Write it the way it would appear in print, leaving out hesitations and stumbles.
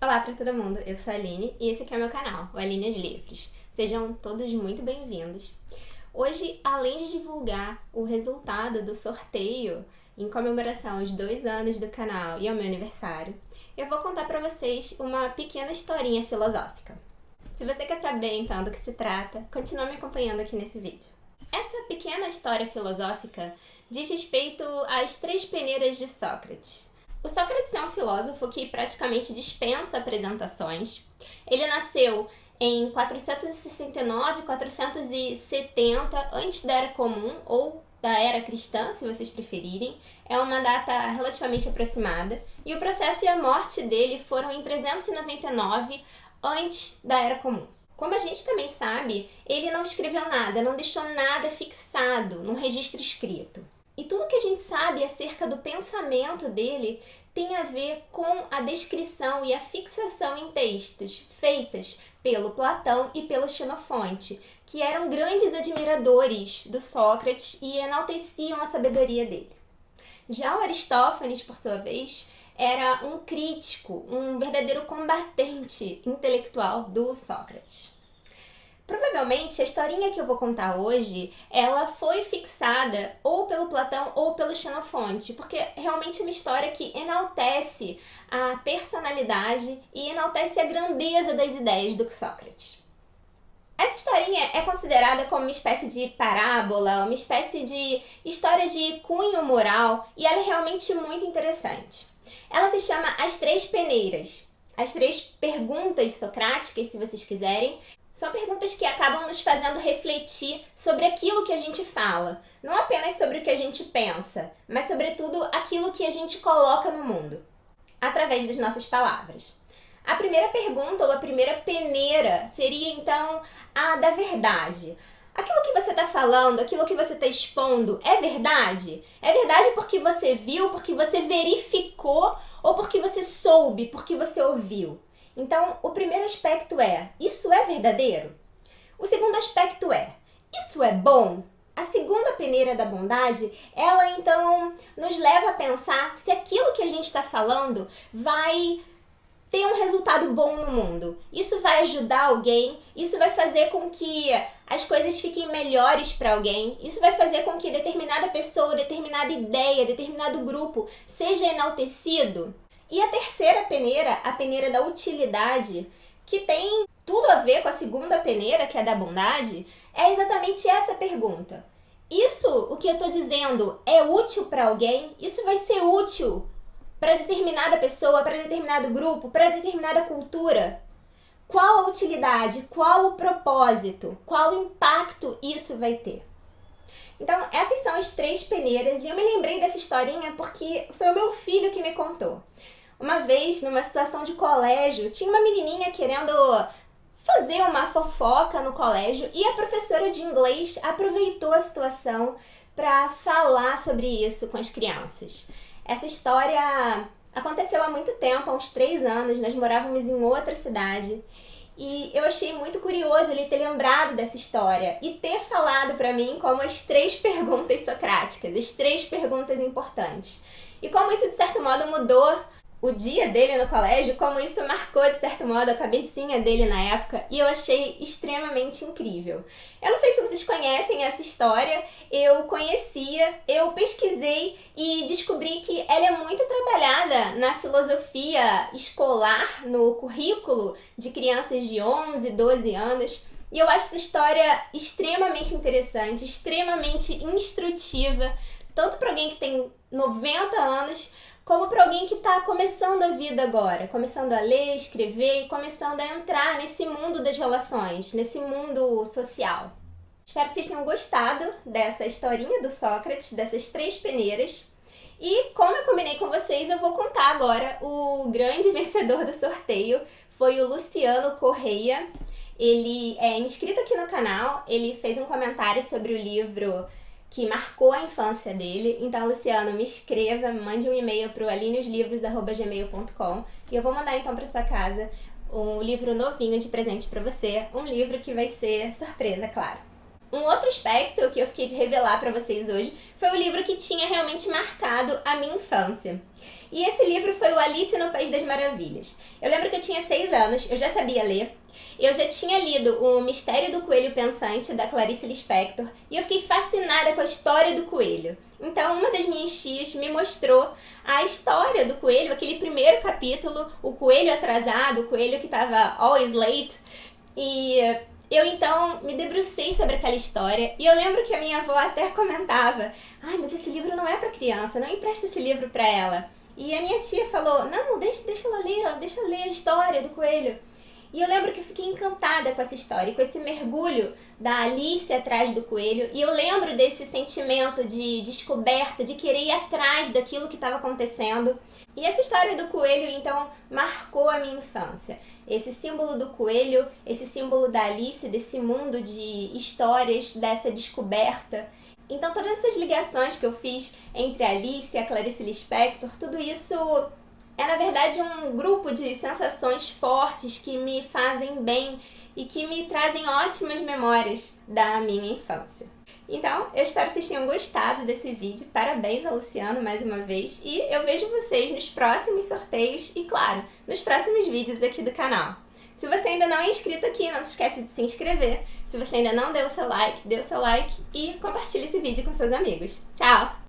Olá para todo mundo, eu sou a Aline e esse aqui é o meu canal, o Aline Livros. Sejam todos muito bem-vindos. Hoje, além de divulgar o resultado do sorteio em comemoração aos 2 anos do canal e ao meu aniversário, eu vou contar para vocês uma pequena historinha filosófica. Se você quer saber então do que se trata, continue me acompanhando aqui nesse vídeo. Essa pequena história filosófica diz respeito às 3 peneiras de Sócrates. O Sócrates é um filósofo que praticamente dispensa apresentações. Ele nasceu em 469, 470 antes da Era Comum ou da Era Cristã, se vocês preferirem. É uma data relativamente aproximada. E o processo e a morte dele foram em 399 antes da Era Comum. Como a gente também sabe, ele não escreveu nada, não deixou nada fixado num registro escrito. E tudo que a gente sabe acerca do pensamento dele tem a ver com a descrição e a fixação em textos feitas pelo Platão e pelo Xenofonte, que eram grandes admiradores do Sócrates e enalteciam a sabedoria dele. Já o Aristófanes, por sua vez, era um crítico, um verdadeiro combatente intelectual do Sócrates. Provavelmente a historinha que eu vou contar hoje, ela foi fixada ou pelo Platão ou pelo Xenofonte, porque realmente é uma história que enaltece a personalidade e enaltece a grandeza das ideias do Sócrates. Essa historinha é considerada como uma espécie de parábola, uma espécie de história de cunho moral, e ela é realmente muito interessante. Ela se chama As Três Peneiras, as 3 perguntas socráticas, se vocês quiserem. São perguntas que acabam nos fazendo refletir sobre aquilo que a gente fala. Não apenas sobre o que a gente pensa, mas sobretudo aquilo que a gente coloca no mundo, através das nossas palavras. A primeira pergunta, ou a primeira peneira, seria então a da verdade. Aquilo que você está falando, aquilo que você está expondo, é verdade? É verdade porque você viu, porque você verificou, ou porque você soube, porque você ouviu? Então, o primeiro aspecto é, isso é verdadeiro? O segundo aspecto é, isso é bom? A segunda peneira da bondade, ela então nos leva a pensar se aquilo que a gente está falando vai ter um resultado bom no mundo. Isso vai ajudar alguém, isso vai fazer com que as coisas fiquem melhores para alguém, isso vai fazer com que determinada pessoa, determinada ideia, determinado grupo seja enaltecido. E a terceira peneira, a peneira da utilidade, que tem tudo a ver com a segunda peneira, que é a da bondade, é exatamente essa pergunta. Isso, o que eu estou dizendo, é útil para alguém? Isso vai ser útil para determinada pessoa, para determinado grupo, para determinada cultura? Qual a utilidade? Qual o propósito? Qual o impacto isso vai ter? Então, essas são as 3 peneiras, e eu me lembrei dessa historinha porque foi o meu filho que me contou. Uma vez, numa situação de colégio, tinha uma menininha querendo fazer uma fofoca no colégio e a professora de inglês aproveitou a situação para falar sobre isso com as crianças. Essa história aconteceu há muito tempo, há uns 3 anos, nós morávamos em outra cidade. E eu achei muito curioso ele ter lembrado dessa história e ter falado para mim como as 3 perguntas socráticas, as 3 perguntas importantes. E como isso, de certo modo, mudou o dia dele no colégio, como isso marcou, de certo modo, a cabecinha dele na época, e eu achei extremamente incrível. Eu não sei se vocês conhecem essa história, eu conhecia, eu pesquisei e descobri que ela é muito trabalhada na filosofia escolar, no currículo de crianças de 11, 12 anos, e eu acho essa história extremamente interessante, extremamente instrutiva, tanto para alguém que tem 90 anos, como para alguém que está começando a vida agora, começando a ler, escrever e começando a entrar nesse mundo das relações, nesse mundo social. Espero que vocês tenham gostado dessa historinha do Sócrates, dessas 3 peneiras. E como eu combinei com vocês, eu vou contar agora o grande vencedor do sorteio. Foi o Luciano Correia. Ele é inscrito aqui no canal, ele fez um comentário sobre o livro que marcou a infância dele. Então, Luciano, me escreva, me mande um e-mail para o alineoslivros@gmail.com e eu vou mandar então para sua casa um livro novinho de presente para você, um livro que vai ser surpresa, claro. Um outro aspecto que eu fiquei de revelar para vocês hoje foi o livro que tinha realmente marcado a minha infância. E esse livro foi o Alice no País das Maravilhas. Eu lembro que eu tinha 6 anos, eu já sabia ler. Eu já tinha lido O Mistério do Coelho Pensante, da Clarice Lispector, e eu fiquei fascinada com a história do coelho. Então, uma das minhas tias me mostrou a história do coelho, aquele primeiro capítulo, o coelho atrasado, o coelho que estava always late. E eu então me debrucei sobre aquela história e eu lembro que a minha avó até comentava: "Ai, mas esse livro não é para criança, não empresta esse livro para ela". E a minha tia falou: "Não, deixa ela ler a história do coelho". E eu lembro que eu fiquei encantada com essa história, com esse mergulho da Alice atrás do coelho. E eu lembro desse sentimento de descoberta, de querer ir atrás daquilo que estava acontecendo. E essa história do coelho, então, marcou a minha infância. Esse símbolo do coelho, esse símbolo da Alice, desse mundo de histórias, dessa descoberta. Então, todas essas ligações que eu fiz entre a Alice e a Clarice Lispector, tudo isso é, na verdade, um grupo de sensações fortes que me fazem bem e que me trazem ótimas memórias da minha infância. Então, eu espero que vocês tenham gostado desse vídeo. Parabéns ao Luciano mais uma vez. E eu vejo vocês nos próximos sorteios e, claro, nos próximos vídeos aqui do canal. Se você ainda não é inscrito aqui, não se esquece de se inscrever. Se você ainda não deu o seu like, dê o seu like e compartilhe esse vídeo com seus amigos. Tchau!